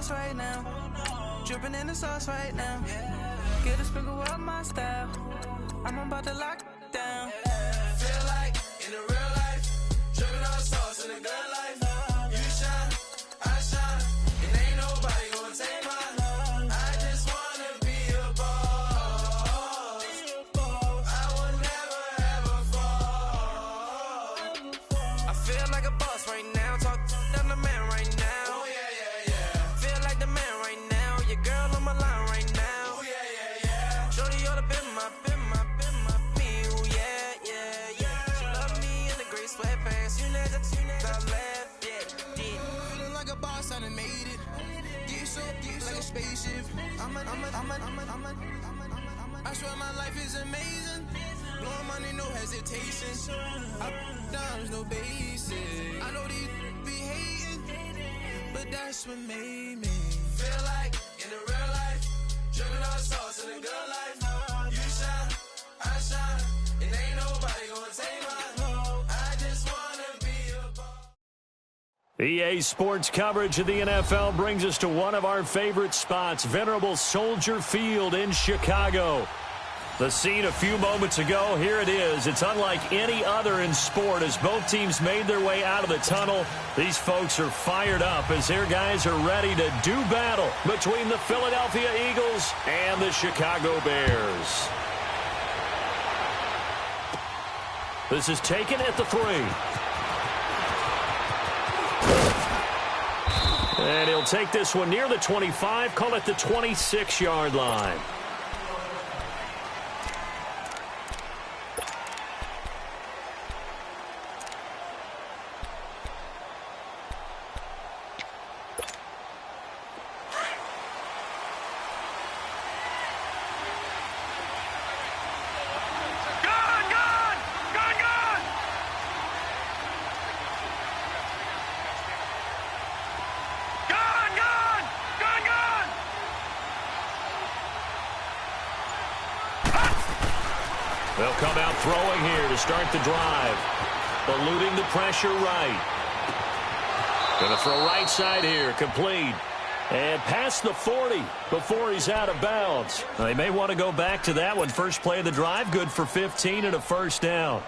boss right now. Dripping in the sauce right now. Get a sprinkle up my style. I'm about to lock down. Feel like in the real life, dripping on sauce in the good life. You shine, I shine, and ain't nobody gonna take mine. I just wanna be a boss. I will never ever fall. I feel like a boss right now. Talk to the man right now. Oh yeah, yeah, yeah. Feel like the man right now. Your girl on my line right now. Oh yeah, yeah, yeah. Shorty ought to be my me. Oh yeah, yeah, yeah. She love me in the gray sweatpants. You never I left, yeah. Feeling like a boss, I done made it. Get so like a spaceship. I swear my life is amazing. Blowing money, no hesitation. Up, downs, no basic. I know these be hating, but that's what made me feel like in the real life, dripping on sauce in the good life. You shine, I shine, and ain't nobody gonna take mine. I just wanna be a boss. EA Sports coverage of the NFL brings us to one of our favorite spots, venerable Soldier Field in Chicago. The scene a few moments ago, here it is. It's unlike any other in sport as both teams made their way out of the tunnel. These folks are fired up as their guys are ready to do battle between the Philadelphia Eagles and the Chicago Bears. This is taken at the 3. And he'll take this one near the 25, call it the 26-yard line. They'll come out throwing here to start the drive. Eluding the pressure right. Going to throw right side here, complete. And past the 40 before he's out of bounds. They may want to go back to that one. First play of the drive, good for 15 and a first down.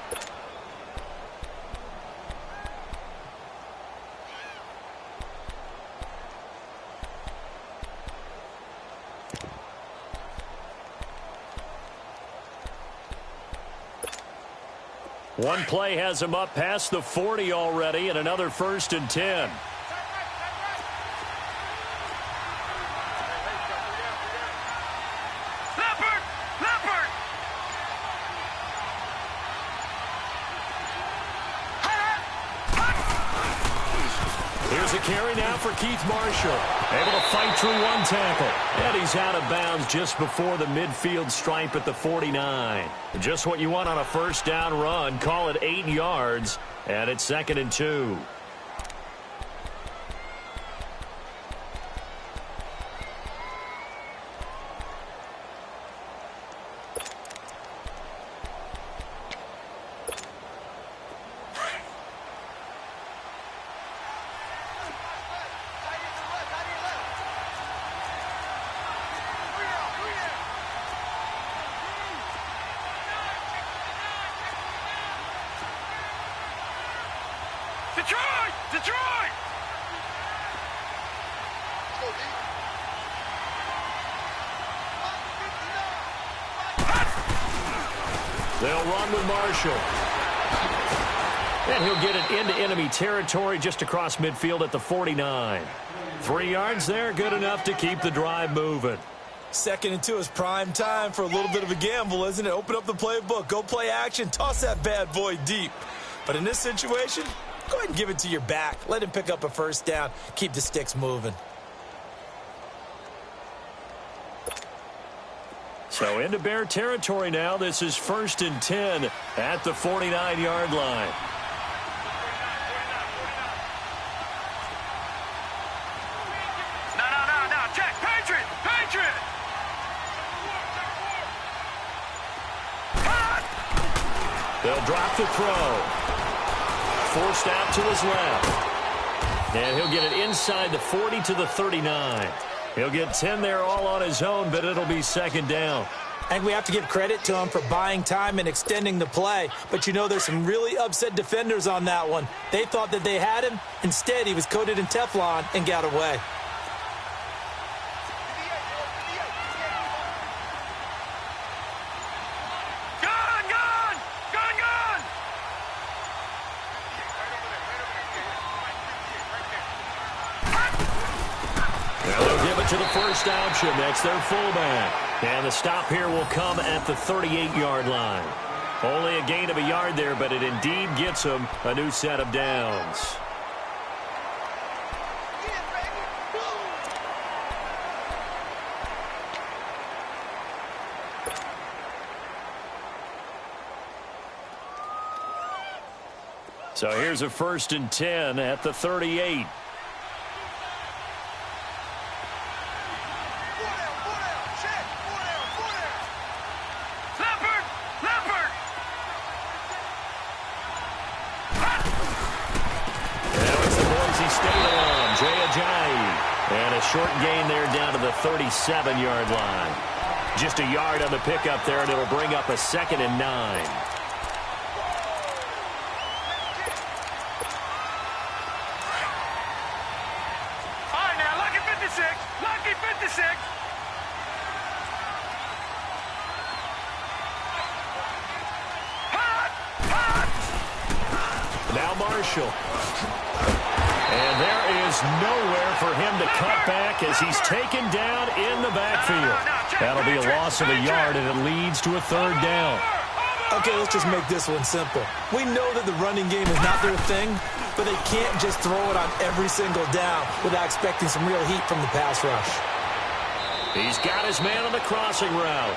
One play has him up past the 40 already, and another 1st and 10. Here's a carry now for Keith Marshall. Able to fight through one tackle. And he's out of bounds just before the midfield stripe at the 49. Just what you want on a first down run. Call it 8 yards. And it's 2nd and 2. Detroit! They'll run with Marshall. And he'll get it into enemy territory just across midfield at the 49. 3 yards there, good enough to keep the drive moving. 2nd and 2 is prime time for a little bit of a gamble, isn't it? Open up the playbook, go play action, toss that bad boy deep. But in this situation, go ahead and give it to your back. Let him pick up a first down. Keep the sticks moving. So into Bear territory now. This is 1st and 10 at the 49-yard line. No. Check. Patriot. They'll drop the throw. Forced out to his left. And he'll get it inside the 40 to the 39. He'll get 10 there all on his own, but it'll be second down. I think we have to give credit to him for buying time and extending the play. But you know, there's some really upset defenders on that one. They thought that they had him. Instead, he was coated in Teflon and got away. To the first option. That's their fullback. And the stop here will come at the 38-yard line. Only a gain of a yard there, but it indeed gets them a new set of downs. So here's a 1st and 10 at the 38. And a short gain there down to the 37-yard line. Just a yard on the pickup there, and it'll bring up a 2nd and 9. All right, now, lucky 56. Lucky 56. Hot! Hot! Now Marshall. And there is nowhere for him to cut back as he's taken down in the backfield. That'll be a loss of a yard, and it leads to a 3rd down. Okay, let's just make this one simple. We know that the running game is not their thing, but they can't just throw it on every single down without expecting some real heat from the pass rush. He's got his man on the crossing route.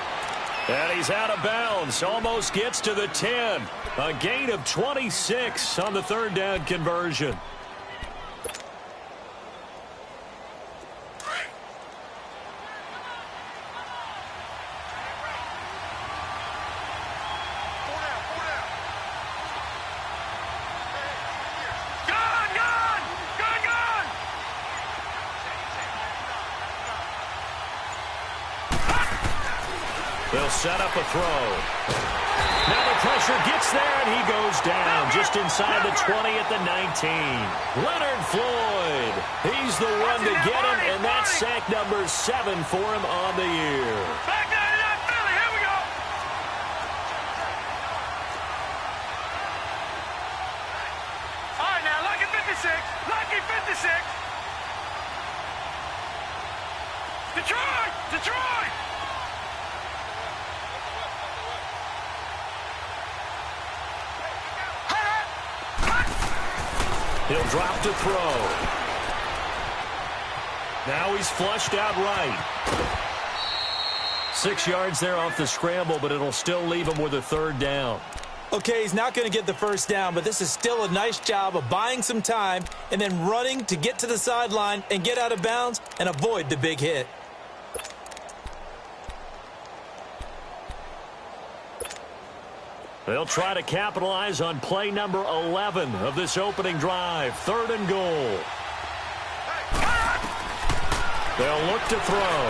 And he's out of bounds. Almost gets to the 10. A gain of 26 on the 3rd down conversion. They'll set up a throw. Now the pressure gets there, and he goes down just inside the 20 at the 19. Leonard Floyd. He's the one to get him, and that's sack number 7 for him on the year. Back down to Philly. Here we go. All right, now, lucky 56. Lucky 56. Detroit! Detroit! He'll drop to throw. Now he's flushed out right. 6 yards there off the scramble, but it'll still leave him with a 3rd down. Okay, he's not going to get the 1st down, but this is still a nice job of buying some time and then running to get to the sideline and get out of bounds and avoid the big hit. They'll try to capitalize on play number 11 of this opening drive. 3rd and goal. They'll look to throw.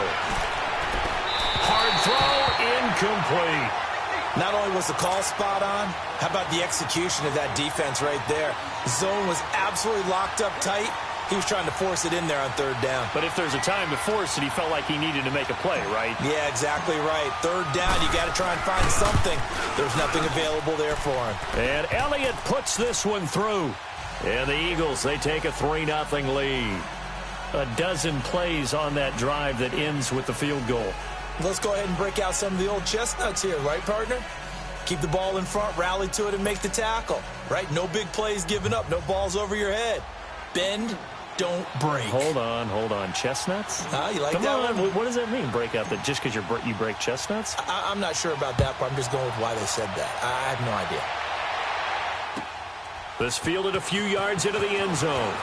Hard throw, incomplete. Not only was the call spot on, how about the execution of that defense right there? Zone was absolutely locked up tight. He was trying to force it in there on 3rd down. But if there's a time to force it, he felt like he needed to make a play, right? Yeah, exactly right. 3rd down, you got to try and find something. There's nothing available there for him. And Elliott puts this one through. And the Eagles, they take a 3-0 lead. A dozen plays on that drive that ends with the field goal. Let's go ahead and break out some of the old chestnuts here, right, partner? Keep the ball in front, rally to it, and make the tackle, right? No big plays given up, no balls over your head. Bend, don't break. Hold on. Chestnuts? You like Come that on. one? What does that mean, break out? That just because you break chestnuts? I'm not sure about that, but I'm just going with why they said that. I have no idea. This fielded a few yards into the end zone.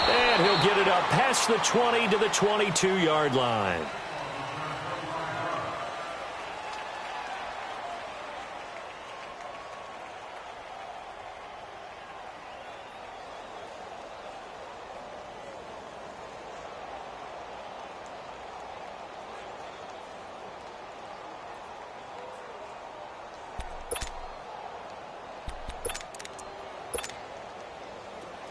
And he'll get it up past the 20 to the 22-yard line.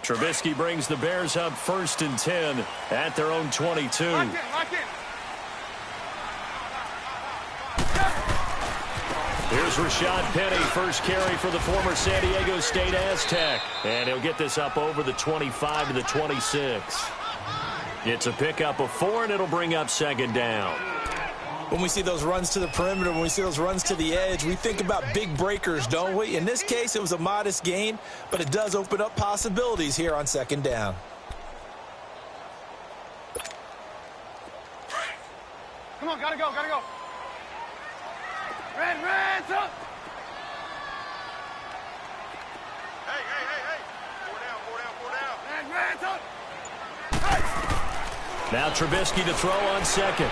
Trubisky brings the Bears up 1st and 10 at their own 22. Lock in. Here's Rashad Penny, first carry for the former San Diego State Aztec. And he'll get this up over the 25 to the 26. It's a pickup of 4, and it'll bring up 2nd down. When we see those runs to the perimeter, when we see those runs to the edge, we think about big breakers, don't we? In this case, it was a modest gain, but it does open up possibilities here on 2nd down. Come on, gotta go. Red, up. Hey. Four down. Red, up. Now Trubisky to throw on 2nd.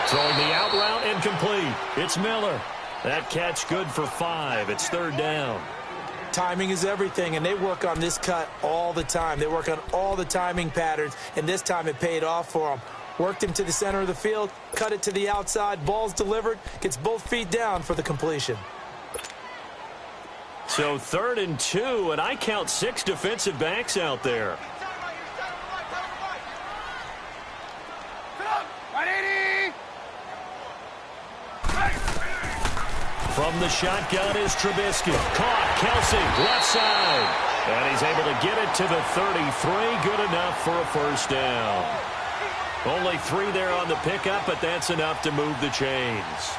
Throwing the out route incomplete. It's Miller. That catch good for 5. It's 3rd down. Timing is everything, and they work on this cut all the time. They work on all the timing patterns, and this time it paid off for them. Worked him to the center of the field, cut it to the outside, ball's delivered, gets both feet down for the completion. So 3rd and 2, and I count 6 defensive backs out there. From the shotgun is Trubisky. Caught. Kelsey, left side. And he's able to get it to the 33. Good enough for a 1st down. Only 3 there on the pickup, but that's enough to move the chains.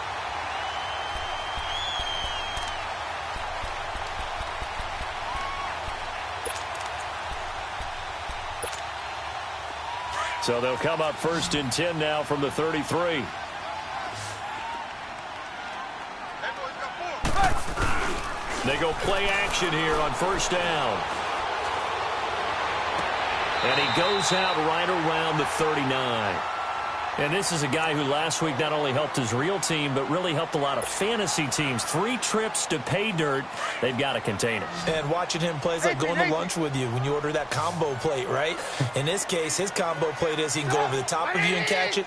So they'll come up 1st and 10 now from the 33. They go play action here on 1st down. And he goes out right around the 39. And this is a guy who last week not only helped his real team, but really helped a lot of fantasy teams. 3 trips to pay dirt. They've got to contain it. And watching him play is like going to lunch with you when you order that combo plate, right? In this case, his combo plate is he can go over the top of you and catch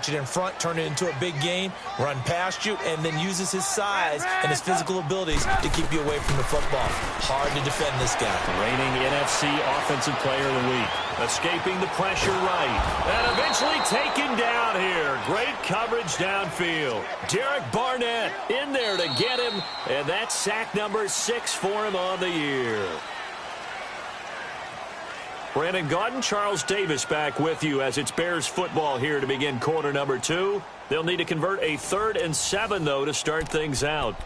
it in front, turn it into a big gain, run past you, and then uses his size and his physical abilities to keep you away from the football. Hard to defend this guy. Reigning NFC Offensive Player of the Week. Escaping the pressure right. And eventually taken down here. Great coverage downfield. Derek Barnett in there to get him. And that's sack number 6 for him on the year. Brandon Gaudin, Charles Davis back with you as it's Bears football here to begin quarter number 2. They'll need to convert a 3rd and 7, though, to start things out.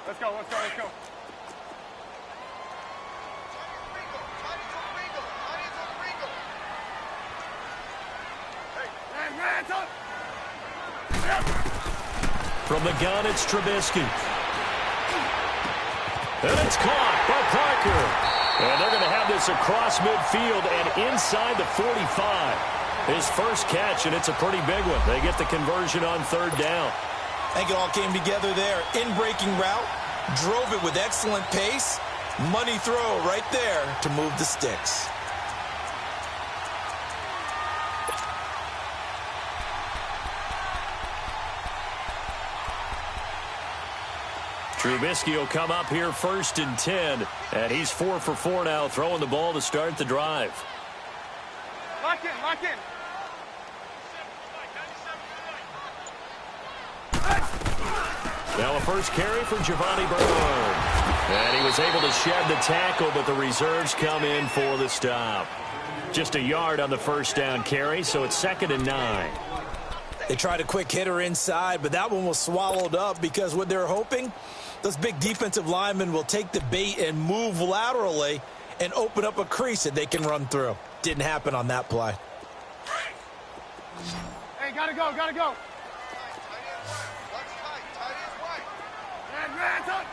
Let's go. From the gun, it's Trubisky. And it's caught by Parker. And they're going to have this across midfield and inside the 45. His first catch, and it's a pretty big one. They get the conversion on 3rd down. I think it all came together there. In-breaking route, drove it with excellent pace. Money throw right there to move the sticks. Trubisky will come up here 1st and 10, and he's 4 for 4 now, throwing the ball to start the drive. Lock in. Now a first carry for Giovanni Bernard. And he was able to shed the tackle, but the reserves come in for the stop. Just a yard on the 1st down carry, so it's 2nd and 9. They tried a quick hitter inside, but that one was swallowed up because what they're hoping, those big defensive linemen will take the bait and move laterally and open up a crease that they can run through. Didn't happen on that play. Hey, gotta go. Red, up.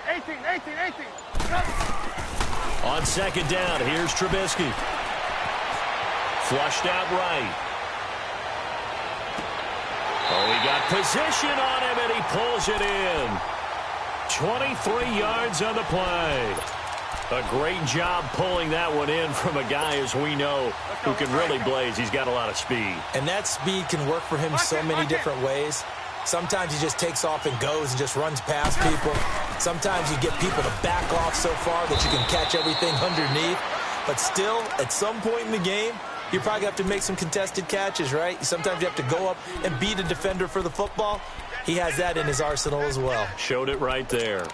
Hey, 18. On 2nd down, here's Trubisky. Flushed out right. Oh, he got position on him, and he pulls it in. 23 yards on the play. A great job pulling that one in from a guy, as we know, who can really blaze. He's got a lot of speed. And that speed can work for him so many different ways. Sometimes he just takes off and goes and just runs past people. Sometimes you get people to back off so far that you can catch everything underneath. But still, at some point in the game, you're probably going to have to make some contested catches, right? Sometimes you have to go up and beat a defender for the football. He has that in his arsenal as well. Showed it right there.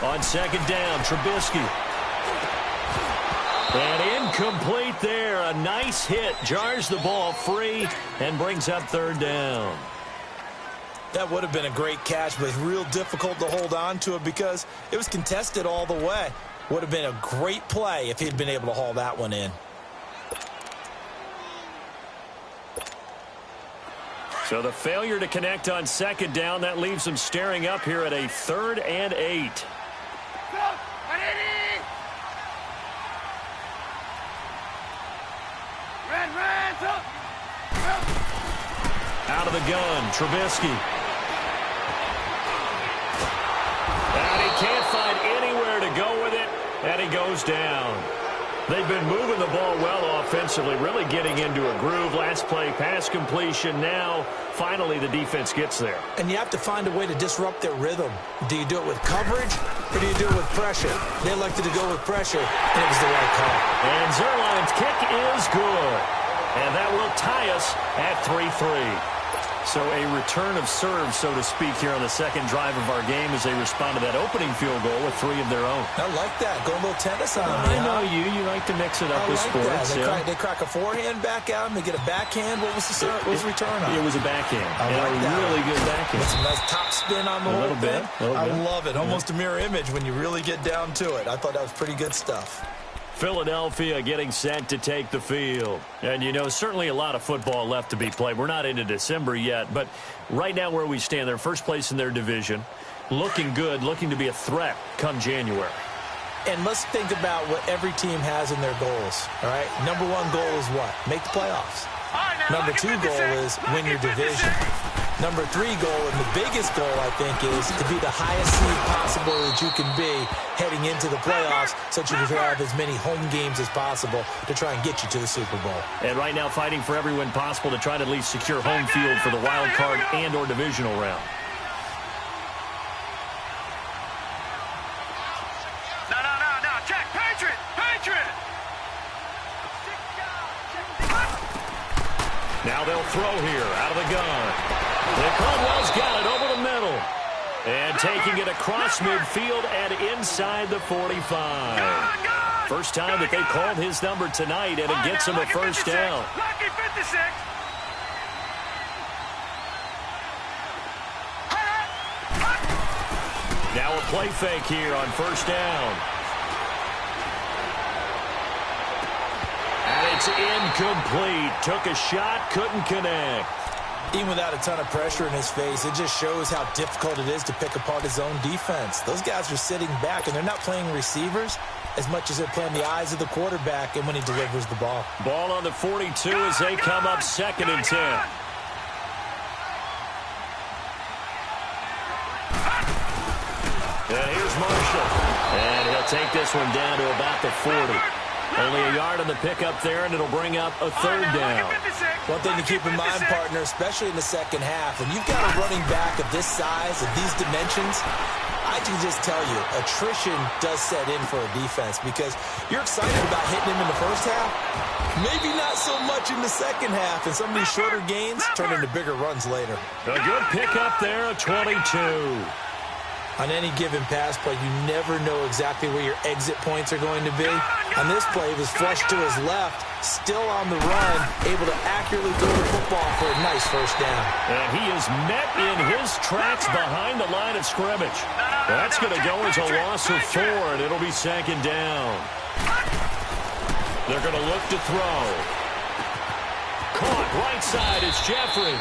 On second down, Trubisky. And incomplete there. A nice hit. Jars the ball free and brings up third down. That would have been a great catch, but it's real difficult to hold on to it because it was contested all the way. Would have been a great play if he'd been able to haul that one in. So the failure to connect on second down, that leaves them staring up here at a 3rd and 8. Out of the gun, Trubisky. And he can't find anywhere to go with it, and he goes down. They've been moving the ball well offensively, really getting into a groove. Last play, pass completion. Now, finally, the defense gets there. And you have to find a way to disrupt their rhythm. Do you do it with coverage, or do you do it with pressure? They elected to go with pressure, and it was the right call. And Zerline's kick is good. And that will tie us at 3-3. So a return of serve, so to speak, here on the second drive of our game as they respond to that opening field goal with 3 of their own. I like that. Go a little tennis on me. I know you. You like to mix it up with sports. They crack a forehand back out and they get a backhand. What was the return on? It was a backhand. I like that. Really good backhand. With some nice top spin on the whole thing. I love it. Almost a mirror image when you really get down to it. I thought that was pretty good stuff. Philadelphia getting set to take the field. And, you know, certainly a lot of football left to be played. We're not into December yet, but right now where we stand, they're first place in their division. Looking good, looking to be a threat come January. And let's think about what every team has in their goals, all right? Number 1 goal is what? Make the playoffs. Number 2 goal is win your division. Number 3 goal, and the biggest goal, I think, is to be the highest seed possible that you can be heading into the playoffs so that you can have as many home games as possible to try and get you to the Super Bowl. And right now fighting for every win possible to try to at least secure home field for the wild card and or divisional round. No. Check. Patriot. Now they'll throw here out of the gun. And Caldwell's got it over the middle. And taking it across midfield and inside the 45. First time that they called his number tonight, and it gets him a first down. Lucky 56. Now a play fake here on first down. And it's incomplete. Took a shot, couldn't connect. Even without a ton of pressure in his face, it just shows how difficult it is to pick apart his own defense. Those guys are sitting back, and they're not playing receivers as much as they're playing the eyes of the quarterback and when he delivers the ball. Ball on the 42 as they come up 2nd and 10. And here's Marshall. And he'll take this one down to about the 40. Only a yard on the pickup there, and it'll bring up a 3rd down. One thing to keep in mind, partner, especially in the second half, when you've got a running back of this size, of these dimensions, I can just tell you, attrition does set in for a defense because you're excited about hitting him in the first half. Maybe not so much in the second half, and some of these shorter gains turn into bigger runs later. A good pickup there, a 22. On any given pass play, you never know exactly where your exit points are going to be. On this play, he was flushed to his left, still on the run, able to accurately throw the football for a nice first down. And he is met in his tracks behind the line of scrimmage. That's going to go as a loss of 4, and it'll be 2nd down. They're going to look to throw. Caught right side is Jeffrey.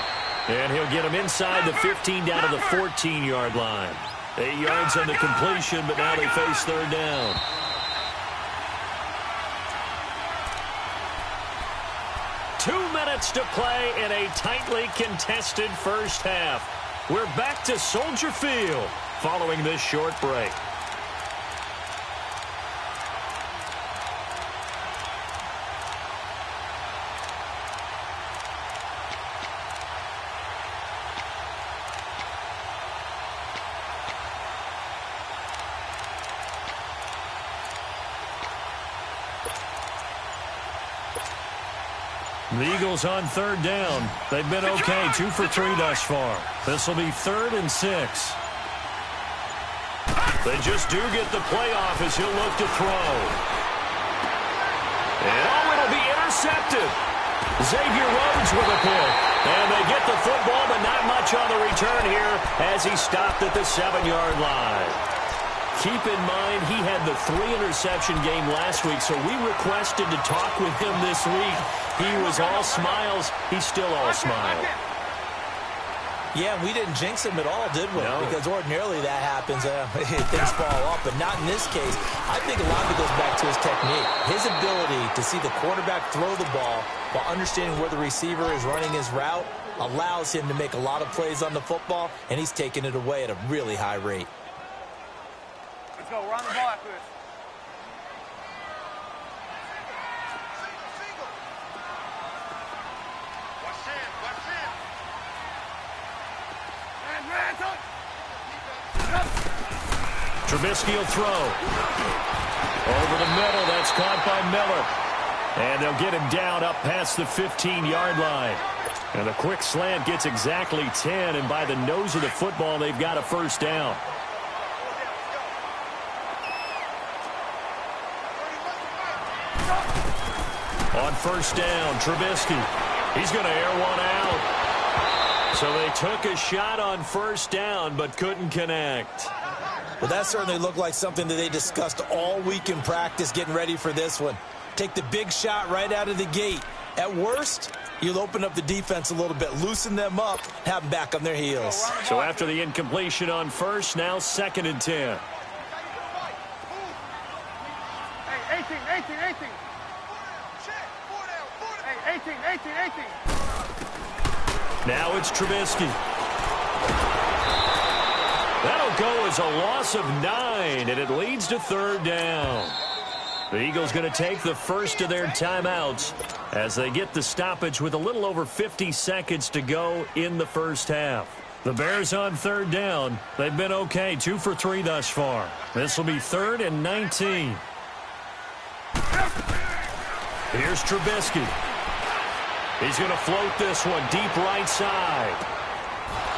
And he'll get him inside the 15 down to the 14-yard line. 8 yards on the completion, but now they face third down. To play in a tightly contested first half. We're back to Soldier Field following this short break. The Eagles on third down. They've been okay, 2 for 3 thus far. This will be 3rd and 6. They just do get the playoff as he'll look to throw. And it'll be intercepted. Xavier Rhodes with a pick. And they get the football, but not much on the return here as he stopped at the 7-yard line. Keep in mind, he had the 3-interception game last week, so we requested to talk with him this week. He was all smiles. He's still all smile. Yeah, we didn't jinx him at all, did we? No. Because ordinarily that happens. Things fall off, but not in this case. I think a lot of it goes back to his technique. His ability to see the quarterback throw the ball while understanding where the receiver is running his route allows him to make a lot of plays on the football, and he's taking it away at a really high rate. Let's go. Run the ball after this. Trubisky will throw. Over the middle. That's caught by Miller. And they'll get him down up past the 15-yard line. And a quick slant gets exactly 10. And by the nose of the football, they've got a first down. On first down, Trubisky. He's going to air one out. So they took a shot on first down, but couldn't connect. Well, that certainly looked like something that they discussed all week in practice getting ready for this one. Take the big shot right out of the gate. At worst, you'll open up the defense a little bit, loosen them up, have them back on their heels. So after the incompletion on first, now 2nd and 10. Hey, 18. Hey, 18. Now it's Trubisky. That'll go as a loss of 9, and it leads to third down. The Eagles going to take the first of their timeouts as they get the stoppage with a little over 50 seconds to go in the first half. The Bears on third down. They've been okay, 2 for 3 thus far. This will be 3rd and 19. Here's Trubisky. He's going to float this one deep right side.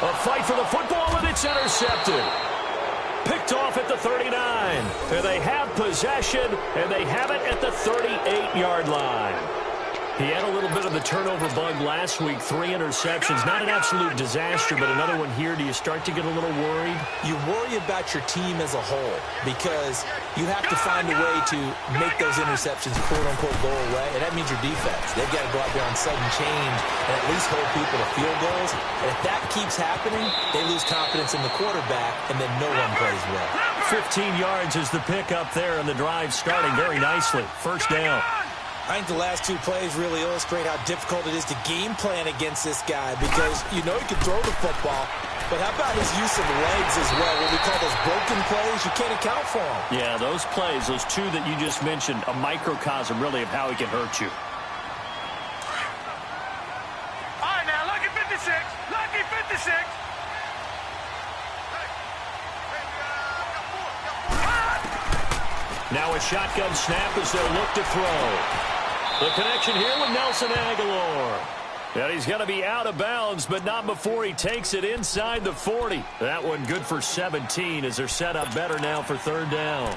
A fight for the football, and it's intercepted. Picked off at the 39. And they have possession, and they have it at the 38-yard line. He had a little bit of the turnover bug last week, 3 interceptions. Not an absolute disaster, but another one here. Do you start to get a little worried? You worry about your team as a whole because you have to find a way to make those interceptions, quote-unquote, go away, and that means your defense. They've got to go out there on sudden change and at least hold people to field goals. And if that keeps happening, they lose confidence in the quarterback, and then no one plays well. 15 yards is the pickup there, and the drive starting very nicely. First down. I think the last 2 plays really illustrate how difficult it is to game plan against this guy because you know he can throw the football, but how about his use of legs as well? What we call those broken plays, you can't account for them. Yeah, those plays, those 2 that you just mentioned, a microcosm really of how he can hurt you. All right, now, lucky 56. Lucky 56. Now a shotgun snap as they'll look to throw. The connection here with Nelson Aguilar. And he's going to be out of bounds, but not before he takes it inside the 40. That one good for 17 as they're set up better now for third down.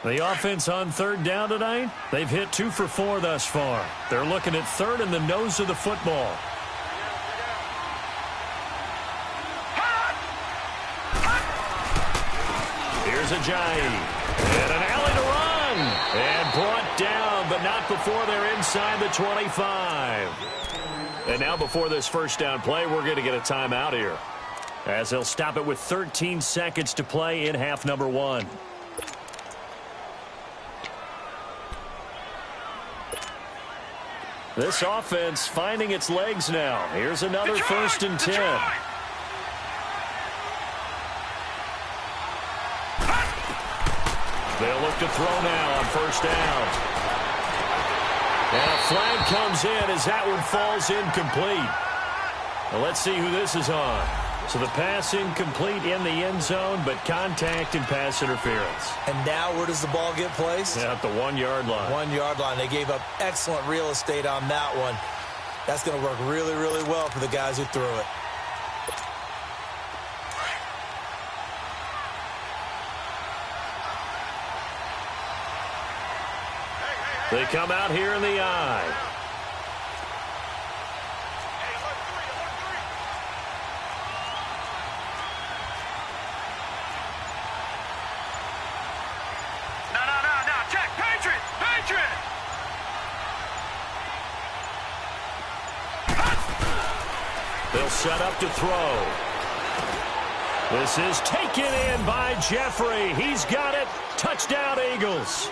The offense on third down tonight, they've hit 2 for 4 thus far. They're looking at 3rd and the nose of the football. Here's Here's Ajayi. And an alley to run. And brought down, but not before they're inside the 25. And now before this first down play, we're going to get a timeout here, as they'll stop it with 13 seconds to play in half number 1. This offense finding its legs now. Here's another first and 10. They'll look to throw now on first down. And a flag comes in as that one falls incomplete. Now let's see who this is on. So the pass incomplete in the end zone, but contact and pass interference. And now where does the ball get placed? Yeah, at the 1-yard line. 1-yard line. They gave up excellent real estate on that one. That's going to work really, really well for the guys who threw it. They come out here in the eye. No. Check. Patriot. They'll set up to throw. This is taken in by Jeffrey. He's got it. Touchdown, Eagles.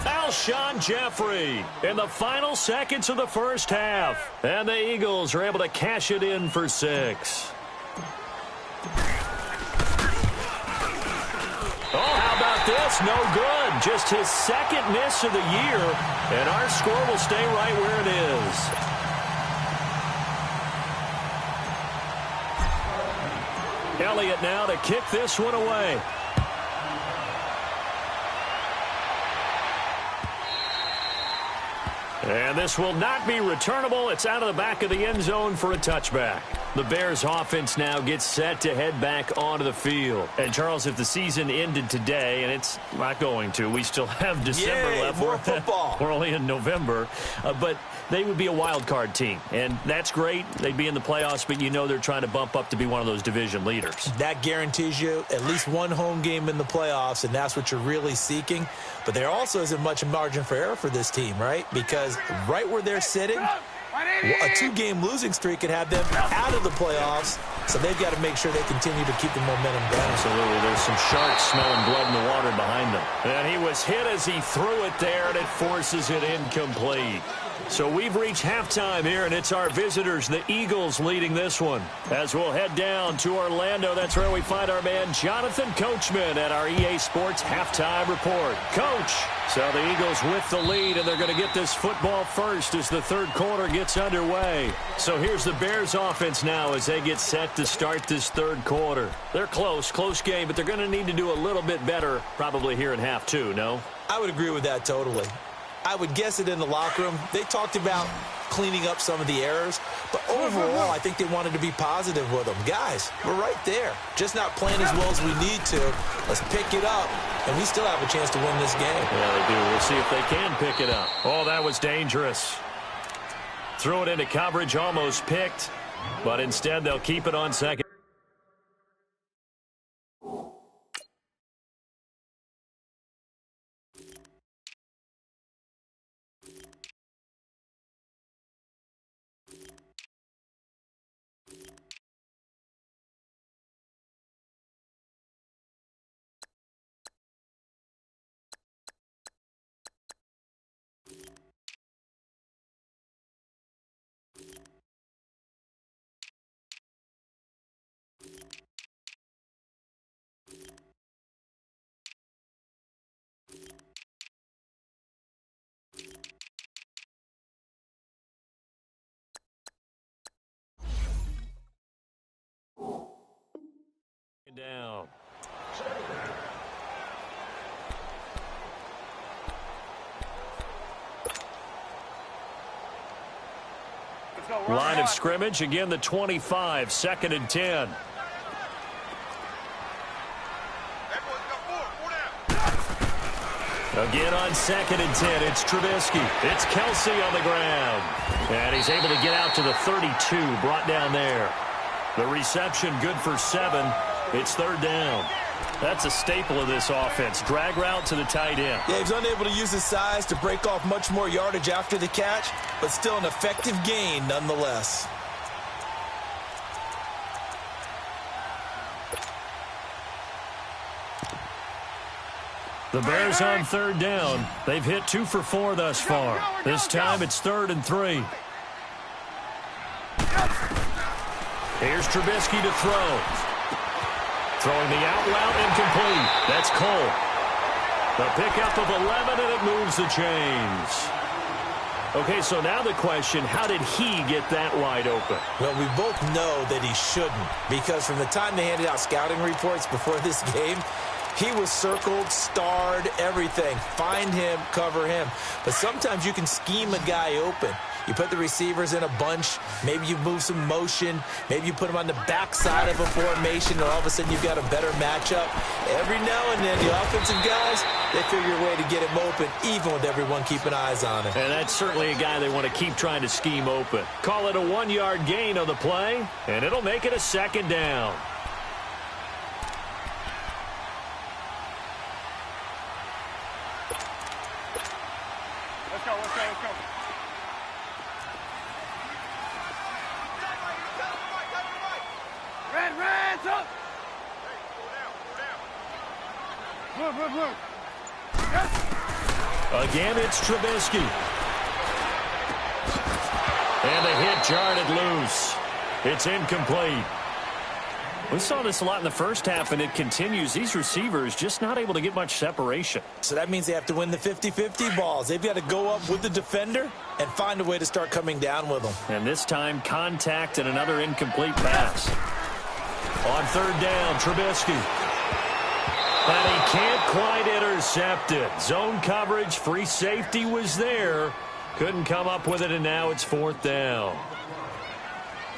Alshon Jeffrey in the final seconds of the first half. And the Eagles are able to cash it in for 6. Oh, how about this? No good. Just his second miss of the year. And our score will stay right where it is. Elliott now to kick this one away. And this will not be returnable. It's out of the back of the end zone for a touchback. The Bears offense now gets set to head back onto the field. And, Charles, if the season ended today, and it's not going to, we still have December left. More football. We're only in November. But they would be a wild card team. And that's great. They'd be in the playoffs, but you know they're trying to bump up to be one of those division leaders. That guarantees you at least one home game in the playoffs, and that's what you're really seeking. But there also isn't much margin for error for this team, right? Because right where they're sitting, a 2-game losing streak could have them out of the playoffs, so they've got to make sure they continue to keep the momentum going. Absolutely. There's some sharks smelling blood in the water behind them. And he was hit as he threw it there, and it forces it incomplete. So we've reached halftime here, and it's our visitors, the Eagles, leading this one. As we'll head down to Orlando, that's where we find our man Jonathan Coachman at our EA Sports Halftime Report. Coach, so the Eagles with the lead, and they're going to get this football first as the third quarter gets underway. So here's the Bears offense now as they get set to start this third quarter. They're close game, but they're going to need to do a little bit better probably here in half 2, no? I would agree with that totally. I would guess it in the locker room. They talked about cleaning up some of the errors, but overall, I think they wanted to be positive with them. Guys, we're right there. Just not playing as well as we need to. Let's pick it up, and we still have a chance to win this game. Yeah, they do. We'll see if they can pick it up. Oh, that was dangerous. Threw it into coverage, almost picked, but instead they'll keep it on second. Down. Line of scrimmage, again the 25, 2nd and 10. Again on 2nd and 10, it's Trubisky. It's Kelsey on the ground. And he's able to get out to the 32, brought down there. The reception good for 7. It's 3rd down. That's a staple of this offense. Drag route to the tight end. Yeah, he's unable to use his size to break off much more yardage after the catch, but still an effective gain nonetheless. The Bears on third down. They've hit 2 for 4 thus far. This time it's 3rd and 3. Here's Trubisky to throw. Throwing the out route incomplete. That's Cole. The pickup of 11, and it moves the chains. Okay, so now the question, how did he get that wide open? Well, we both know that he shouldn't, because from the time they handed out scouting reports before this game, he was circled, starred, everything. Find him, cover him. But sometimes you can scheme a guy open. You put the receivers in a bunch. Maybe you move some motion. Maybe you put them on the backside of a formation, and all of a sudden you've got a better matchup. Every now and then, the offensive guys, they figure a way to get him open, even with everyone keeping eyes on him. And that's certainly a guy they want to keep trying to scheme open. Call it a 1-yard gain on the play, and it'll make it a 2nd down. Let's go. Red, up! Move. Again, it's Trubisky. And the hit jarred it loose. It's incomplete. We saw this a lot in the first half, and it continues. These receivers just not able to get much separation. So that means they have to win the 50-50 balls. They've got to go up with the defender and find a way to start coming down with them. And this time, contact and another incomplete pass. On 3rd down, Trubisky. And he can't quite intercept it. Zone coverage, free safety was there. Couldn't come up with it, and now it's 4th down.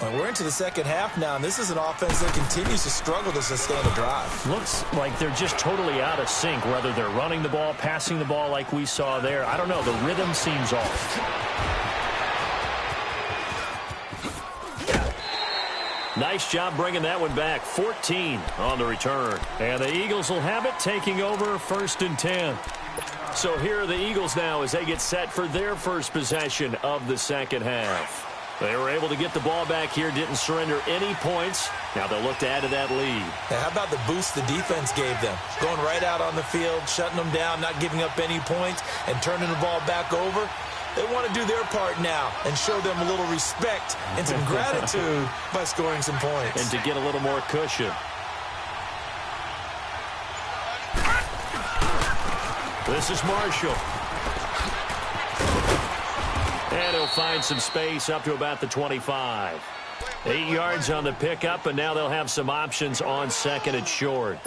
Well, we're into the second half now, and this is an offense that continues to struggle to sustain a drive. Looks like they're just totally out of sync, whether they're running the ball, passing the ball like we saw there. I don't know. The rhythm seems off. Nice job bringing that one back. 14 on the return. And the Eagles will have it, taking over 1st and 10. So here are the Eagles now as they get set for their first possession of the second half. They were able to get the ball back here, didn't surrender any points. Now they'll look to add to that lead. Now, how about the boost the defense gave them? Going right out on the field, shutting them down, not giving up any points, and turning the ball back over. They want to do their part now and show them a little respect and some gratitude by scoring some points. And to get a little more cushion. This is Marshall. And he'll find some space up to about the 25. 8 yards on the pickup, and now they'll have some options on 2nd and short.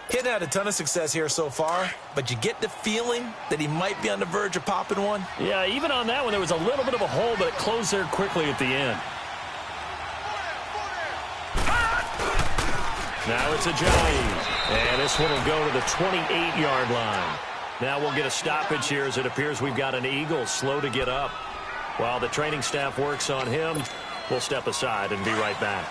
Hitting had a ton of success here so far, but you get the feeling that he might be on the verge of popping one. Yeah, even on that one, there was a little bit of a hole, but it closed there quickly at the end. Now it's Ajayi, and this one will go to the 28-yard line. Now we'll get a stoppage here as it appears we've got an Eagle slow to get up. While the training staff works on him, we'll step aside and be right back.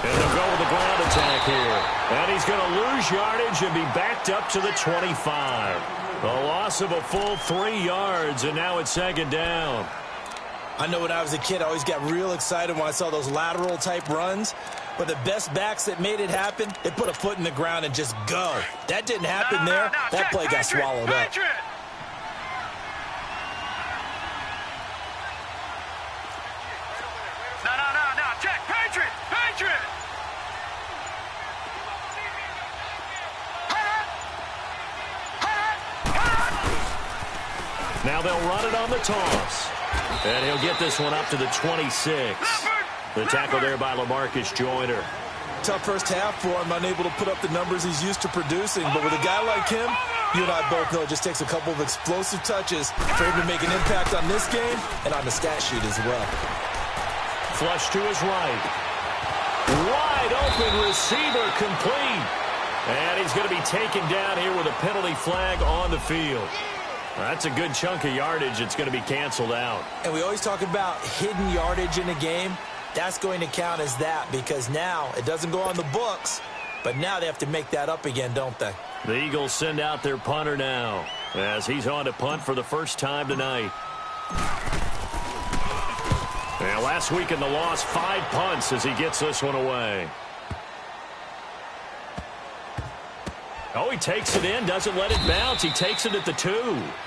And they'll go with the ground attack here. And he's going to lose yardage and be backed up to the 25. A loss of a full 3 yards, and now it's 2nd down. I know when I was a kid, I always got real excited when I saw those lateral-type runs. But the best backs that made it happen, they put a foot in the ground and just go. That didn't happen there. That play got swallowed up. No, check, Patriot! Now they'll run it on the toss. And he'll get this one up to the 26. The tackle there by LaMarcus Joyner. Tough first half for him, unable to put up the numbers he's used to producing. But with a guy like him, you and I both know it just takes a couple of explosive touches for him to make an impact on this game and on the stat sheet as well. Flush to his right. Wide open receiver complete. And he's going to be taken down here with a penalty flag on the field. That's a good chunk of yardage. It's going to be canceled out. And we always talk about hidden yardage in a game. That's going to count as that because now it doesn't go on the books, but now they have to make that up again, don't they? The Eagles send out their punter now as he's on to punt for the first time tonight. And last week in the loss, 5 punts as he gets this one away. Oh, he takes it in, doesn't let it bounce. He takes it at the 2.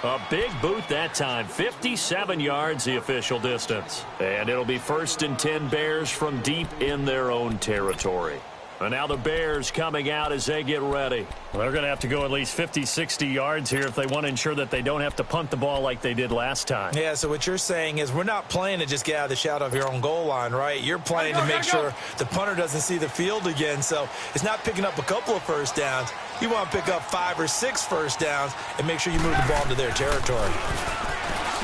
A big boot that time. 57 yards, the official distance. And it'll be 1st and 10 Bears from deep in their own territory. And now the Bears coming out as they get ready. Well, they're going to have to go at least 50, 60 yards here if they want to ensure that they don't have to punt the ball like they did last time. Yeah, so what you're saying is we're not playing to just get out of the shadow of your own goal line, right? You're playing to make sure the punter doesn't see the field again. So it's not picking up a couple of first downs. You want to pick up 5 or 6 first downs and make sure you move the ball into their territory.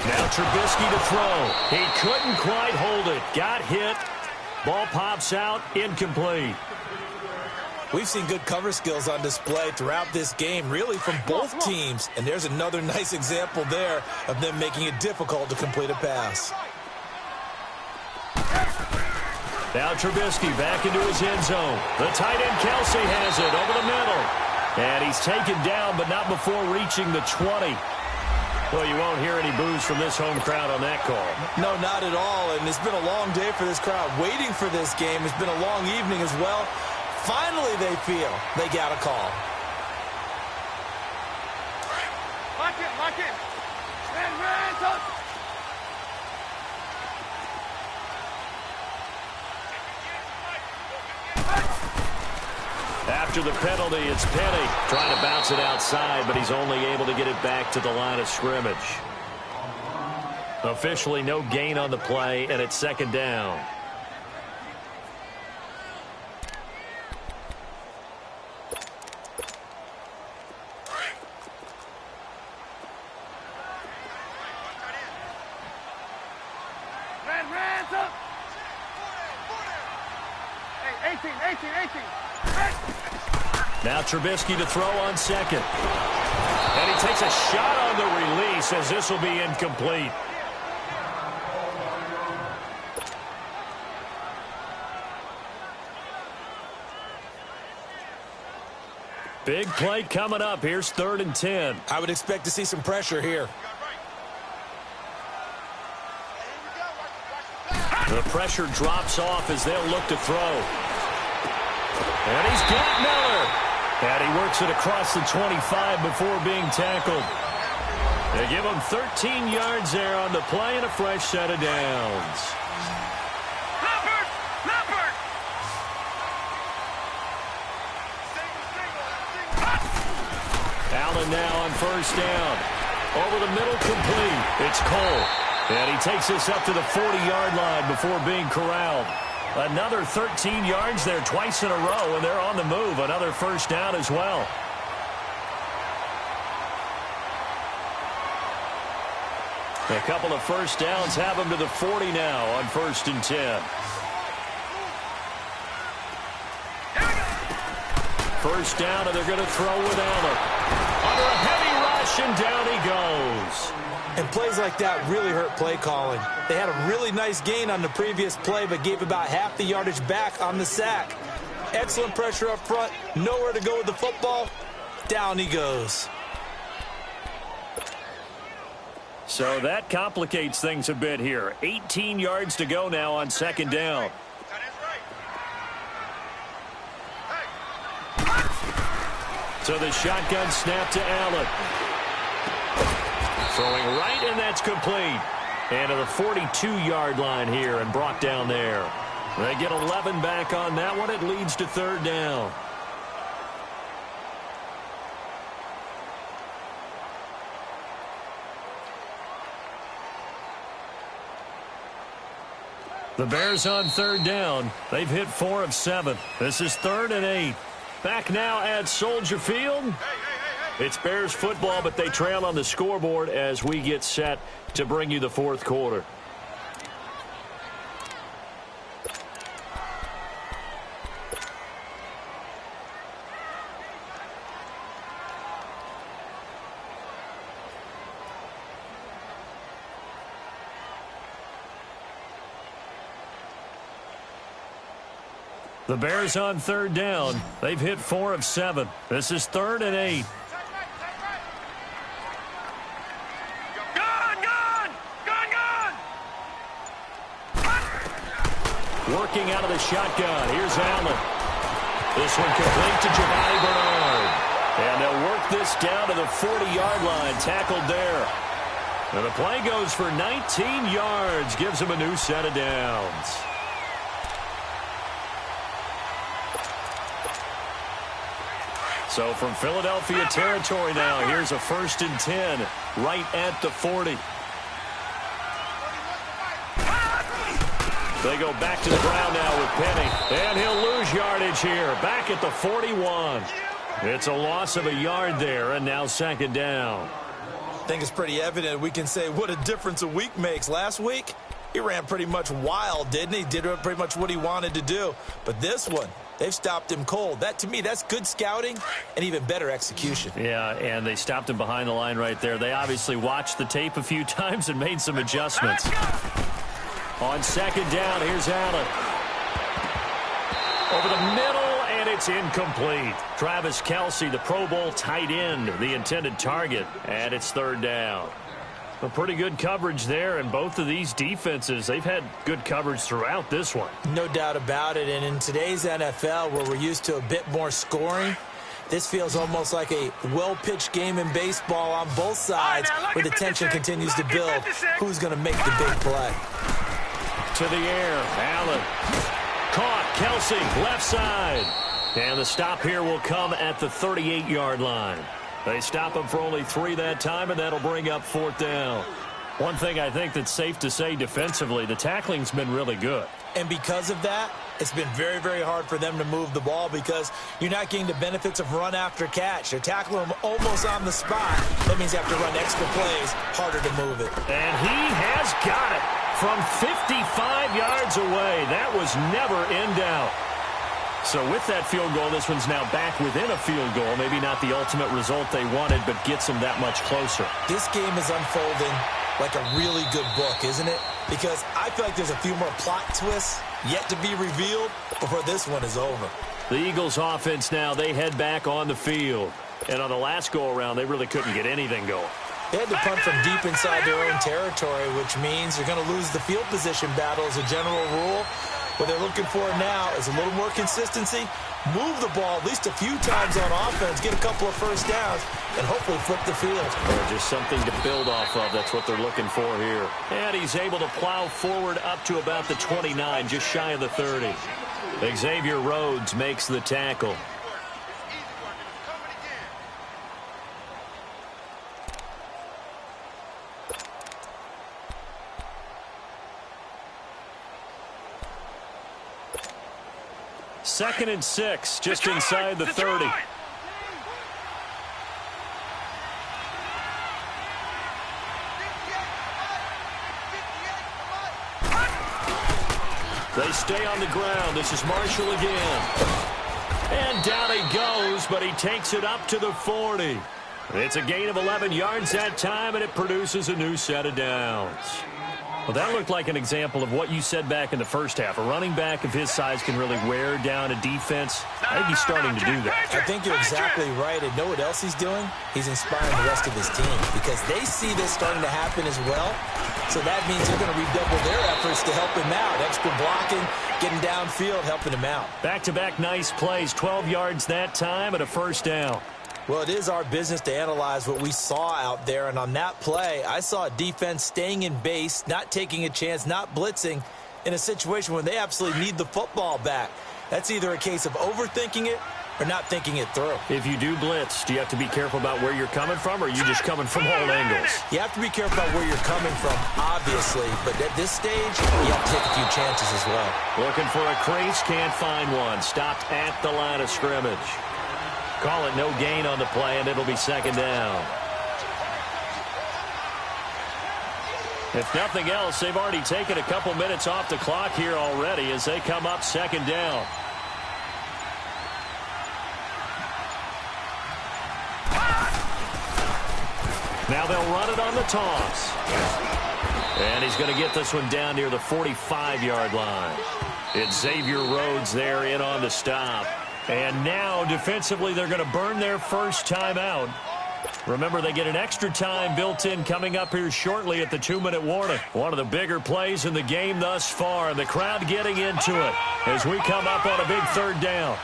Now Trubisky to throw. He couldn't quite hold it. Got hit. Ball pops out. Incomplete. We've seen good cover skills on display throughout this game, really from both teams. And there's another nice example there of them making it difficult to complete a pass. Now Trubisky back into his end zone. The tight end Kelsey has it over the middle. And he's taken down, but not before reaching the 20. Well, you won't hear any boos from this home crowd on that call. No, not at all. And it's been a long day for this crowd. Waiting for this game. It's been a long evening as well. Finally, they feel they got a call. Lock in. Hands up. After the penalty, it's Penny trying to bounce it outside, but he's only able to get it back to the line of scrimmage. Officially no gain on the play, and it's 2nd down. Hands up. Hey, 18. Now Trubisky to throw on 2nd. And he takes a shot on the release as this will be incomplete. Big play coming up. Here's 3rd and 10. I would expect to see some pressure here. The pressure drops off as they'll look to throw. And he's got Miller. And he works it across the 25 before being tackled. They give him 13 yards there on the play and a fresh set of downs. Leopard! Allen now on 1st down. Over the middle, complete. It's Cole. And he takes this up to the 40-yard line before being corralled. Another 13 yards there twice in a row, and they're on the move. Another 1st down as well. A couple of 1st downs have them to the 40 now on 1st and 10. 1st down, and they're going to throw with Allen. Under a heavy rush, and down he goes. And plays like that really hurt play calling. They had a really nice gain on the previous play, but gave about half the yardage back on the sack. Excellent pressure up front. Nowhere to go with the football. Down he goes. So that complicates things a bit here. 18 yards to go now on 2nd down. So the shotgun snap to Allen. Throwing right, and that's complete. And to the 42-yard line here and brought down there. They get 11 back on that one. It leads to 3rd down. The Bears on 3rd down. They've hit 4 of 7. This is 3rd and 8. Back now at Soldier Field. It's Bears football, but they trail on the scoreboard as we get set to bring you the 4th quarter. The Bears on third down. They've hit 4 of 7. This is 3rd and 8. Working out of the shotgun. Here's Allen. This one complete to Giovanni Bernard. And they'll work this down to the 40-yard line. Tackled there. And the play goes for 19 yards. Gives them a new set of downs. So from Philadelphia territory now, here's a 1st and 10 right at the 40. They go back to the ground now with Penny. And he'll lose yardage here. Back at the 41. It's a loss of a yard there, and now 2nd down. I think it's pretty evident. We can say what a difference a week makes. Last week, he ran pretty much wild, didn't he? Did pretty much what he wanted to do. But this one, they've stopped him cold. That, to me, that's good scouting and even better execution. Yeah, and they stopped him behind the line right there. They obviously watched the tape a few times and made some adjustments. On 2nd down, here's Allen. Over the middle, and it's incomplete. Travis Kelce, the Pro Bowl tight end, the intended target, and it's 3rd down. A pretty good coverage there, and both of these defenses, they've had good coverage throughout this one. No doubt about it, and in today's NFL, where we're used to a bit more scoring, this feels almost like a well-pitched game in baseball on both sides, where the tension continues to build. Who's going to make the big play? To the air, Allen. Caught, Kelce, left side. And the stop here will come at the 38-yard line. They stop him for only 3 that time, and that'll bring up 4th down. One thing I think that's safe to say defensively, the tackling's been really good. And because of that, it's been very, very hard for them to move the ball because you're not getting the benefits of run after catch. They're tackling him almost on the spot. That means you have to run extra plays, harder to move it. And he has got it from 55 yards away. That was never in doubt. So with that field goal, this one's now back within a field goal. Maybe not the ultimate result they wanted, but gets them that much closer. This game is unfolding like a really good book, isn't it? Because I feel like there's a few more plot twists yet to be revealed before this one is over. The Eagles offense now, they head back on the field. And on the last go-around, they really couldn't get anything going. They had to punt from deep inside their own territory, which means you're going to lose the field position battle as a general rule. What they're looking for now is a little more consistency, move the ball at least a few times on offense, get a couple of first downs, and hopefully flip the field. Or just something to build off of. That's what they're looking for here. And he's able to plow forward up to about the 29, just shy of the 30. Xavier Rhodes makes the tackle. Second and 6, just inside the 30. They stay on the ground. This is Marshall again. And down he goes, but he takes it up to the 40. It's a gain of 11 yards that time, and it produces a new set of downs. Well, that looked like an example of what you said back in the first half. A running back of his size can really wear down a defense. I think he's starting to do that. I think you're exactly right. And know what else he's doing? He's inspiring the rest of his team because they see this starting to happen as well. So that means they're going to redouble their efforts to help him out. Extra blocking, getting downfield, helping him out. Back-to-back nice plays, 12 yards that time and a first down. Well, it is our business to analyze what we saw out there, and on that play, I saw a defense staying in base, not taking a chance, not blitzing in a situation when they absolutely need the football back. That's either a case of overthinking it or not thinking it through. If you do blitz, do you have to be careful about where you're coming from, or are you just coming from all angles? You have to be careful about where you're coming from, obviously, but at this stage, you have to take a few chances as well. Looking for a crease, can't find one. Stopped at the line of scrimmage. Call it no gain on the play, and it'll be second down. If nothing else, they've already taken a couple minutes off the clock here already as they come up second down. Now they'll run it on the toss. And he's going to get this one down near the 45-yard line. It's Xavier Rhodes there in on the stop. And now, defensively, they're going to burn their first timeout. Remember, they get an extra time built in coming up here shortly at the 2-minute warning. One of the bigger plays in the game thus far. The crowd getting into it as we come up on a big third down.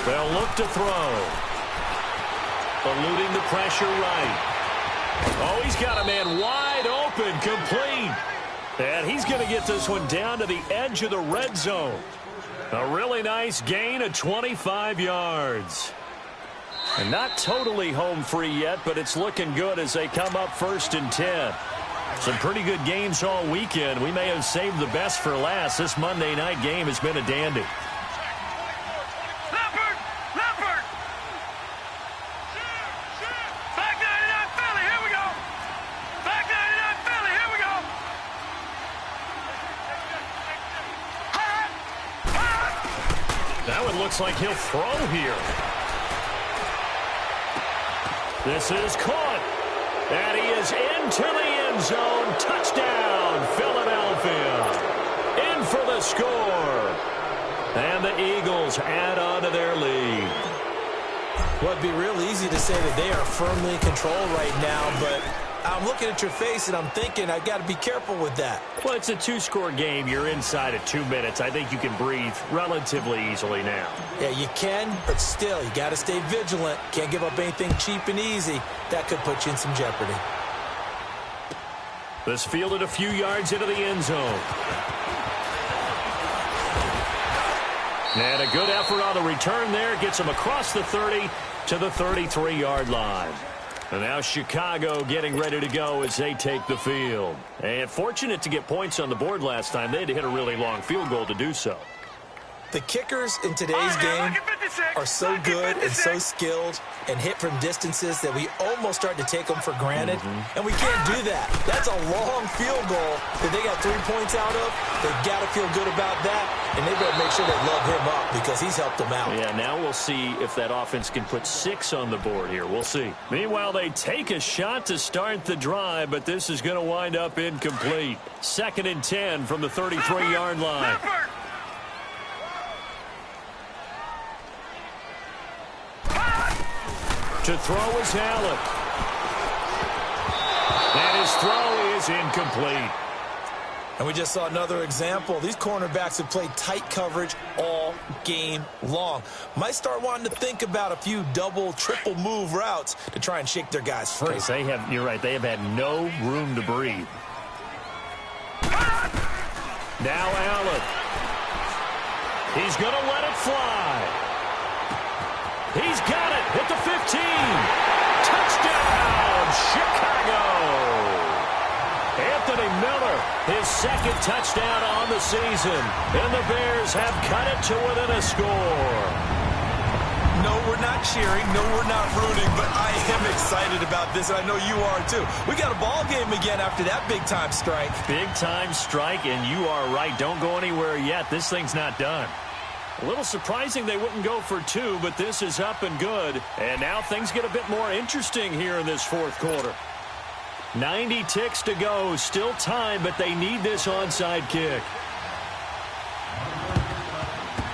They'll look to throw. Eluding the pressure right. Oh, he's got a man wide open, complete. And he's going to get this one down to the edge of the red zone. A really nice gain of 25 yards. And not totally home free yet, but it's looking good as they come up 1st and 10. Some pretty good games all weekend. We may have saved the best for last. This Monday night game has been a dandy. Looks like he'll throw here. This is caught. And he is into the end zone. Touchdown, Philadelphia. In for the score. And the Eagles add on to their lead. Well, it'd be real easy to say that they are firmly in control right now, but I'm looking at your face and I'm thinking I got to be careful with that. Well, it's a 2-score game. You're inside of 2 minutes. I think you can breathe relatively easily now. Yeah, you can, but still, you got to stay vigilant. Can't give up anything cheap and easy. That could put you in some jeopardy. This fielded a few yards into the end zone. And a good effort on the return there. Gets him across the 30 to the 33-yard line. And now Chicago getting ready to go as they take the field. And fortunate to get points on the board last time. They had to hit a really long field goal to do so. The kickers in today's game are so good and so skilled and hit from distances that we almost start to take them for granted. And we can't do that. That's a long field goal that they got 3 points out of. They've got to feel good about that, and they better make sure they love him up because he's helped them out. Yeah, now we'll see if that offense can put 6 on the board here. We'll see. Meanwhile, they take a shot to start the drive, but this is going to wind up incomplete. 2nd and 10 from the 33-yard line. To throw is Allen. And his throw is incomplete. And we just saw another example. These cornerbacks have played tight coverage all game long. Might start wanting to think about a few double, triple move routes to try and shake their guys free. You're right, they have had no room to breathe. Now Allen. He's going to let it fly. He's got it. Hit the 15. Touchdown, Chicago. Anthony Miller, his 2nd touchdown on the season. And the Bears have cut it to within a score. No, we're not cheering. No, we're not rooting. But I am excited about this, and I know you are too. We got a ball game again after that big-time strike. Big-time strike, and you are right. Don't go anywhere yet. This thing's not done. A little surprising they wouldn't go for 2, but this is up and good. And now things get a bit more interesting here in this 4th quarter. 90 ticks to go. Still time, but they need this onside kick.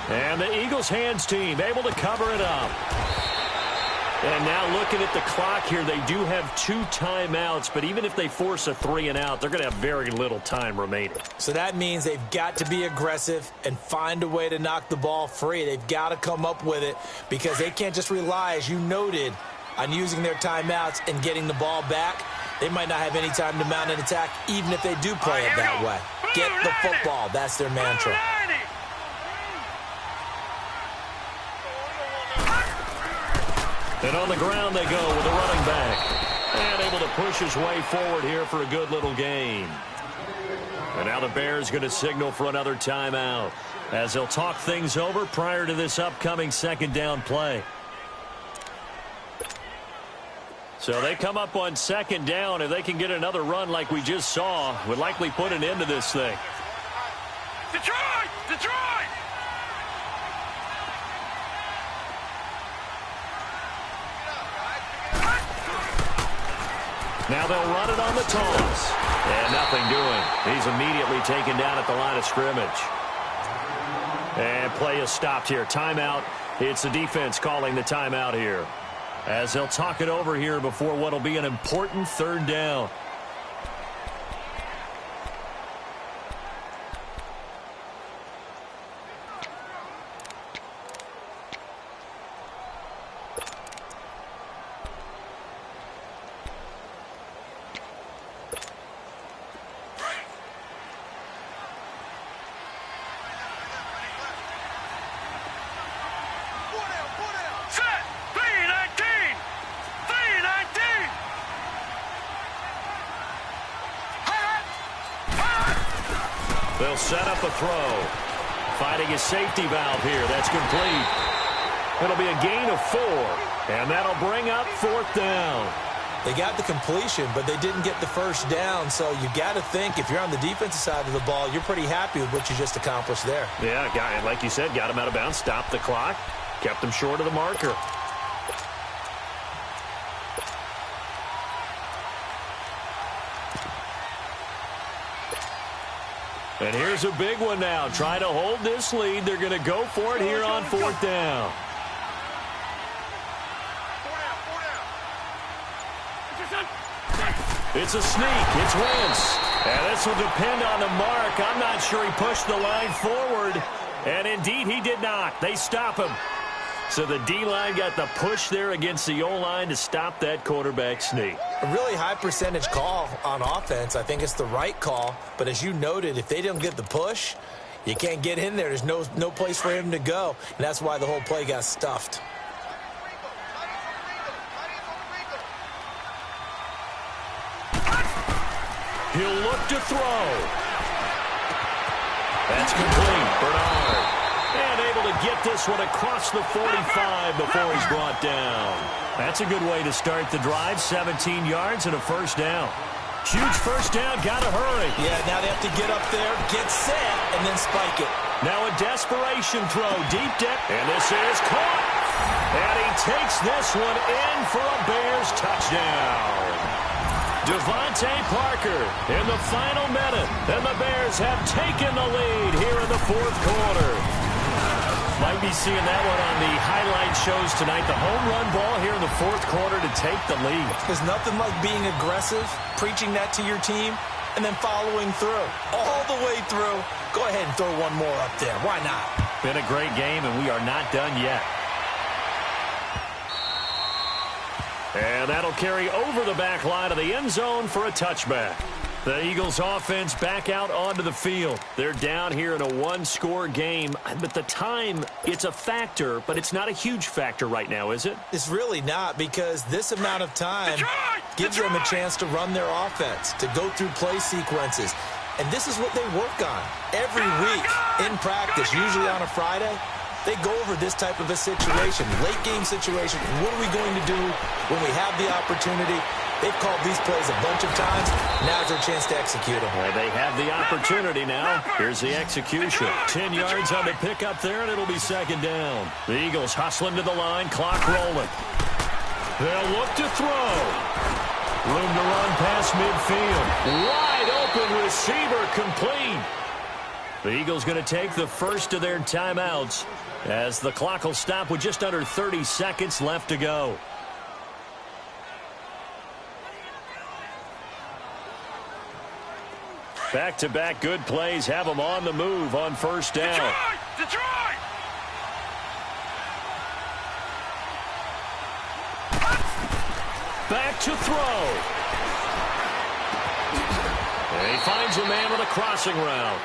And the Eagles hands team able to cover it up. And now looking at the clock here, they do have 2 timeouts, but even if they force a 3-and-out, they're going to have very little time remaining. So that means they've got to be aggressive and find a way to knock the ball free. They've got to come up with it because they can't just rely, as you noted, on using their timeouts and getting the ball back. They might not have any time to mount an attack, even if they do play it that way. Get the football. That's their mantra. And on the ground they go with a running back. And able to push his way forward here for a good little gain. And now the Bears going to signal for another timeout as they'll talk things over prior to this upcoming 2nd down play. So they come up on 2nd down. If they can get another run like we just saw, would likely put an end to this thing. Detroit! Detroit! Now they'll run it on the toss. And nothing doing. He's immediately taken down at the line of scrimmage. And play is stopped here. Timeout. It's the defense calling the timeout here, as they'll talk it over here before what will be an important third down. They'll set up a throw. Finding his safety valve here. That's complete. It'll be a gain of 4. And that'll bring up 4th down. They got the completion, but they didn't get the first down. So you got to think if you're on the defensive side of the ball, you're pretty happy with what you just accomplished there. Yeah, like you said, got him out of bounds, stopped the clock, kept him short of the marker. And here's a big one now. Trying to hold this lead. They're going to go for it here on 4th down. It's a sneak. It's Wentz. And this will depend on the mark. I'm not sure he pushed the line forward. And indeed, he did not. They stop him. So the D-line got the push there against the O-line to stop that quarterback sneak. A really high percentage call on offense. I think it's the right call. But as you noted, if they don't get the push, you can't get in there. There's no place for him to go. And that's why the whole play got stuffed. He'll look to throw. That's complete. Bernard. And able to get this one across the 45 before he's brought down. That's a good way to start the drive. 17 yards and a first down. Huge first down. Got to hurry. Yeah, now they have to get up there, get set, and then spike it. Now a desperation throw. Deep depth. And this is caught. And he takes this one in for a Bears touchdown. Devontae Parker in the final minute. And the Bears have taken the lead here in the 4th quarter. Might be seeing that one on the highlight shows tonight. The home run ball here in the 4th quarter to take the lead. There's nothing like being aggressive, preaching that to your team, and then following through. All the way through. Go ahead and throw one more up there. Why not? Been a great game, and we are not done yet. And that'll carry over the back line of the end zone for a touchback. The Eagles offense back out onto the field. They're down here in a one-score game. But the time, it's a factor, but it's not a huge factor right now, is it? It's really not, because this amount of time gives them a chance to run their offense, to go through play sequences. And this is what they work on every week in practice, usually on a Friday. They go over this type of a situation, late game situation. What are we going to do when we have the opportunity? They've called these plays a bunch of times. Now's their chance to execute them. Well, they have the opportunity now. Here's the execution. 10 yards on the pickup there, and it'll be 2nd down. The Eagles hustling to the line, clock rolling. They'll look to throw. Room to run past midfield. Wide open receiver complete. The Eagles going to take the first of their timeouts as the clock will stop with just under 30 seconds left to go. Back-to-back good plays have them on the move on 1st down. Detroit! Back to throw. And he finds a man with a crossing route.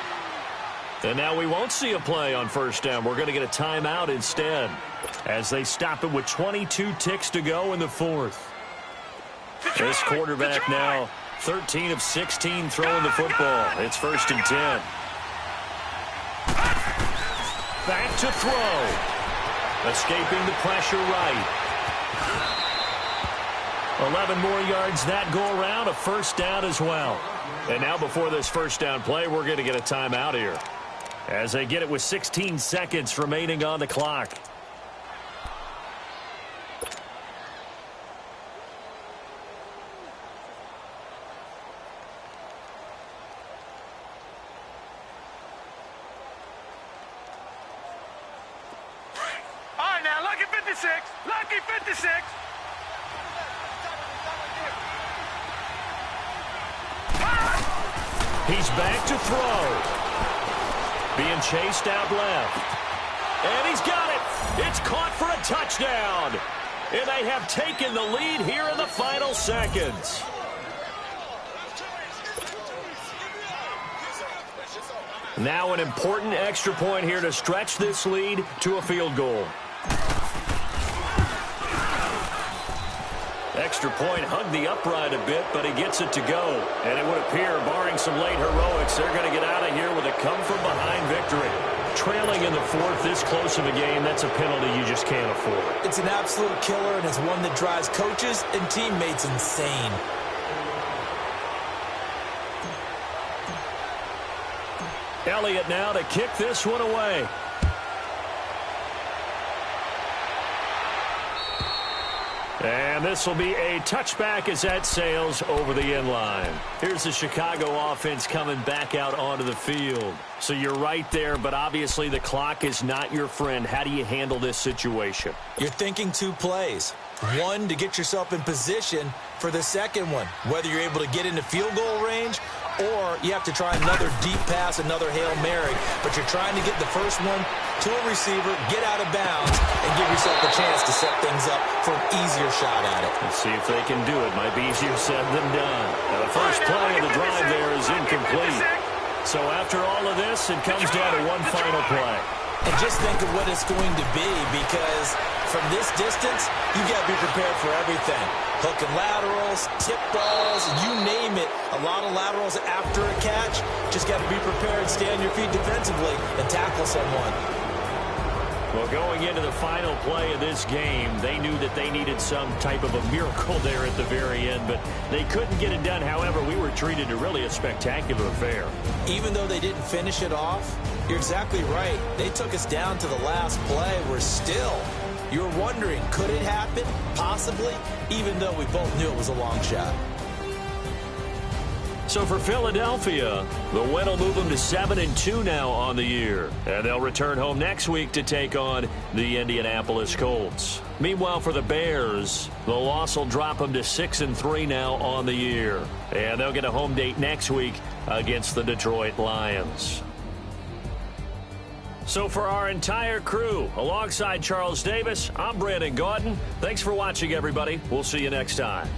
And now we won't see a play on 1st down. We're going to get a timeout instead as they stop it with 22 ticks to go in the 4th. This quarterback now 13 of 16 throwing the football. It's 1st and 10. Back to throw. Escaping the pressure right. 11 more yards that go around. A 1st down as well. And now before this 1st down play, we're going to get a timeout here as they get it with 16 seconds remaining on the clock. 56. Lucky 56. He's back to throw. Being chased out left. And he's got it. It's caught for a touchdown. And they have taken the lead here in the final seconds. Now an important extra point here to stretch this lead to a field goal. Extra point hugged the upright a bit, but he gets it to go. And it would appear, barring some late heroics, they're going to get out of here with a come-from-behind victory. Trailing in the fourth, this close of a game, that's a penalty you just can't afford. It's an absolute killer, and it's one that drives coaches and teammates insane. Elliott now to kick this one away. And this will be a touchback as that sails over the end line. Here's the Chicago offense coming back out onto the field. So you're right there, but obviously the clock is not your friend. How do you handle this situation? You're thinking two plays. One, to get yourself in position for the second one, whether you're able to get into field goal range or you have to try another deep pass, another Hail Mary. But you're trying to get the first one to a receiver, get out of bounds, and give yourself a chance to set things up for an easier shot at it. Let's see if they can do it. Might be easier said than done. Now the first play of the drive there is incomplete. So after all of this, it comes down to one final play. And just think of what it's going to be, because from this distance, you got to be prepared for everything. Hook and laterals, tip balls, you name it. A lot of laterals after a catch. Just got to be prepared, stay on your feet defensively, and tackle someone. Well, going into the final play of this game, they knew that they needed some type of a miracle there at the very end, but they couldn't get it done. However, we were treated to really a spectacular affair. Even though they didn't finish it off, you're exactly right. They took us down to the last play. We're still, you're wondering, could it happen? Possibly, even though we both knew it was a long shot. So for Philadelphia, the win will move them to 7-2 now on the year. And they'll return home next week to take on the Indianapolis Colts. Meanwhile, for the Bears, the loss will drop them to 6-3 now on the year. And they'll get a home date next week against the Detroit Lions. So for our entire crew, alongside Charles Davis, I'm Brandon Gaudin. Thanks for watching, everybody. We'll see you next time.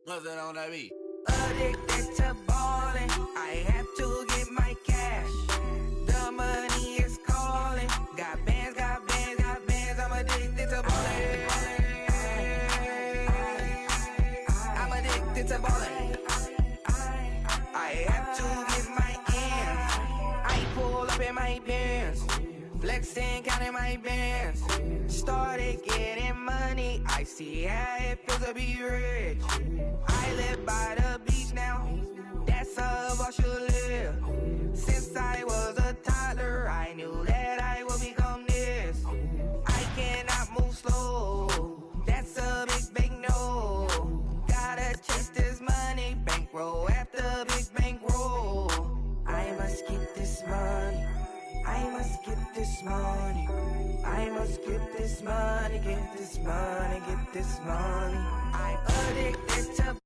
What's that on that beat? Addicted to ballin', I have to get my cash. The money is calling. Got bands, got bands, got bands. I'm addicted to ballin'. I'm addicted to ballin'. I have to get my ends. I pull up in my pants, flexing, counting my bands. Started getting money. I see how it feels to be rich. I live by the beach now. That's how I should live. Since I was a toddler, I knew that I would become this. I cannot move slow. That's a big no. Gotta chase this money, bankroll after big bankroll. I must get this money. I must get this money. I must get this money, get this money, get this money. I'm addicted to